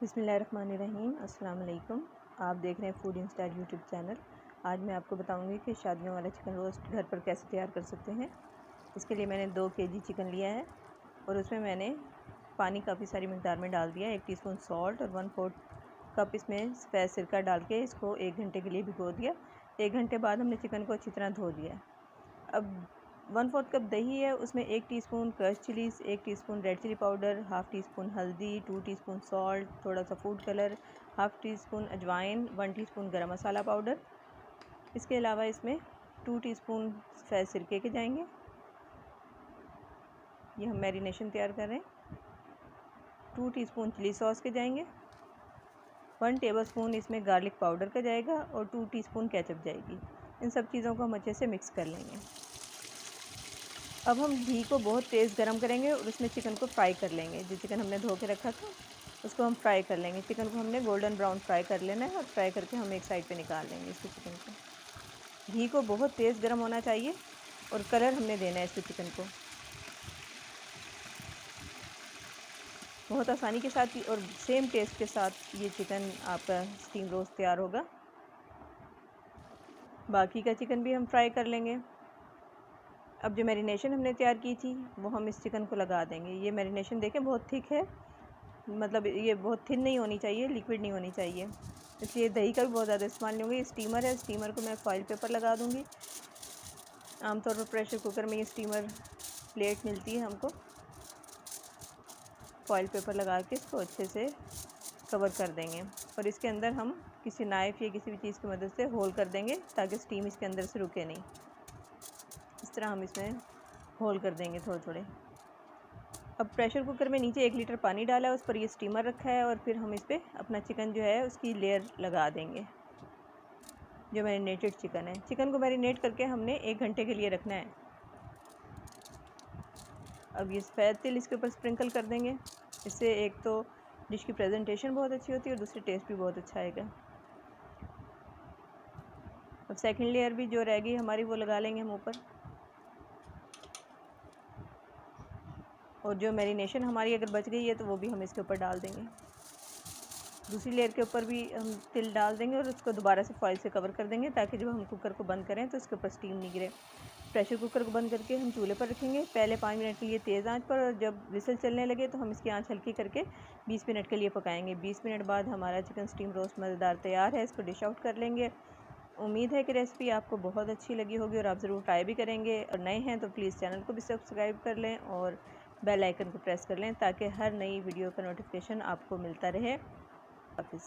बिस्मिल्लाहिर्रहमानिर्रहीम। अस्सलाम वालेकुम। आप देख रहे हैं फूड इंस्टाइल यूट्यूब चैनल। आज मैं आपको बताऊंगी कि शादियों वाला चिकन रोस्ट घर पर कैसे तैयार कर सकते हैं। इसके लिए मैंने 2 केजी चिकन लिया है और उसमें मैंने पानी काफ़ी सारी मकदार में डाल दिया। 1 टीस्पून सॉल्ट और 1/4 कप इसमें सफ़ेद सिरका डाल के इसको 1 घंटे के लिए भिगो दिया। 1 घंटे बाद हमने चिकन को अच्छी तरह धो दिया। अब 1/4 कप दही है, उसमें 1 teaspoon crush chillies, 1 teaspoon red chilli powder, half teaspoon हल्दी, 2 टीस्पून सॉल्ट, थोड़ा सा फूड कलर, हाफ़ टीस्पून अजवाइन, 1 टीस्पून गरम मसाला पाउडर। इसके अलावा इसमें 2 टीस्पून सफ़ेद सिरके के जाएंगे। ये हम मैरिनेशन तैयार कर रहे हैं। 2 टीस्पून चिली सॉस के जाएंगे। 1 टेबलस्पून इसमें गार्लिक पाउडर का जाएगा और 2 टीस्पून केचप जाएगी। इन सब चीज़ों को हम अच्छे से मिक्स कर लेंगे। अब हम घी को बहुत तेज़ गरम करेंगे और उसमें चिकन को फ्राई कर लेंगे। जो चिकन हमने धो के रखा था उसको हम फ्राई कर लेंगे। चिकन को हमने गोल्डन ब्राउन फ्राई कर लेना है और फ्राई करके हम एक साइड पे निकाल लेंगे इसके चिकन को। घी को बहुत तेज़ गरम होना चाहिए और कलर हमने देना है इसके चिकन को बहुत आसानी के साथ और सेम टेस्ट के साथ ये चिकन आपका स्टीम रोस्ट तैयार होगा। बाकी का चिकन भी हम फ्राई कर लेंगे। अब जो मैरिनेशन हमने तैयार की थी वो हम इस चिकन को लगा देंगे। ये मैरिनेशन देखें बहुत थिक है, मतलब ये बहुत थिन नहीं होनी चाहिए, लिक्विड नहीं होनी चाहिए, इसलिए दही का भी बहुत ज़्यादा इस्तेमाल नहीं होगा। ये स्टीमर है, स्टीमर को मैं फॉइल पेपर लगा दूँगी। आमतौर पर प्रेशर कुकर में ये स्टीमर प्लेट मिलती है हमको। फॉइल पेपर लगा के इसको अच्छे से कवर कर देंगे और इसके अंदर हम किसी नाइफ़ या किसी भी चीज़ की मदद से होल कर देंगे ताकि स्टीम इसके अंदर से रुके नहीं। इस तरह हम इसमें होल कर देंगे थोड़े थोड़े। अब प्रेशर कुकर में नीचे 1 लीटर पानी डाला है, उस पर ये स्टीमर रखा है और फिर हम इस पर अपना चिकन जो है उसकी लेयर लगा देंगे। जो मैरिनेटेड चिकन है, चिकन को मैरिनेट करके हमने 1 घंटे के लिए रखना है। अब ये सफ़ेद तिल इसके ऊपर स्प्रिंकल कर देंगे। इससे एक तो डिश की प्रेजेंटेशन बहुत अच्छी होती है और दूसरी टेस्ट भी बहुत अच्छा आएगा। अब सेकंड लेयर भी जो रहेगी हमारी वो लगा लेंगे हम ऊपर। और जो मैरिनेशन हमारी अगर बच गई है तो वो भी हम इसके ऊपर डाल देंगे। दूसरी लेयर के ऊपर भी हम तिल डाल देंगे और उसको दोबारा से फॉइल से कवर कर देंगे ताकि जब हम कुकर को बंद करें तो इसके ऊपर स्टीम नहीं गिरे। प्रेशर कुकर को बंद करके हम चूल्हे पर रखेंगे पहले 5 मिनट के लिए तेज़ आंच पर, और जब विसल चलने लगे तो हम इसकी आंच हल्की करके 20 मिनट के लिए पकाएंगे। 20 मिनट बाद हमारा चिकन स्टीम रोस्ट मज़ेदार तैयार है। इसको डिश आउट कर लेंगे। उम्मीद है कि रेसिपी आपको बहुत अच्छी लगी होगी और आप ज़रूर ट्राई भी करेंगे। और नए हैं तो प्लीज़ चैनल को भी सब्सक्राइब कर लें और बेल आइकन को प्रेस कर लें ताकि हर नई वीडियो का नोटिफिकेशन आपको मिलता रहे। हाफ़िज़।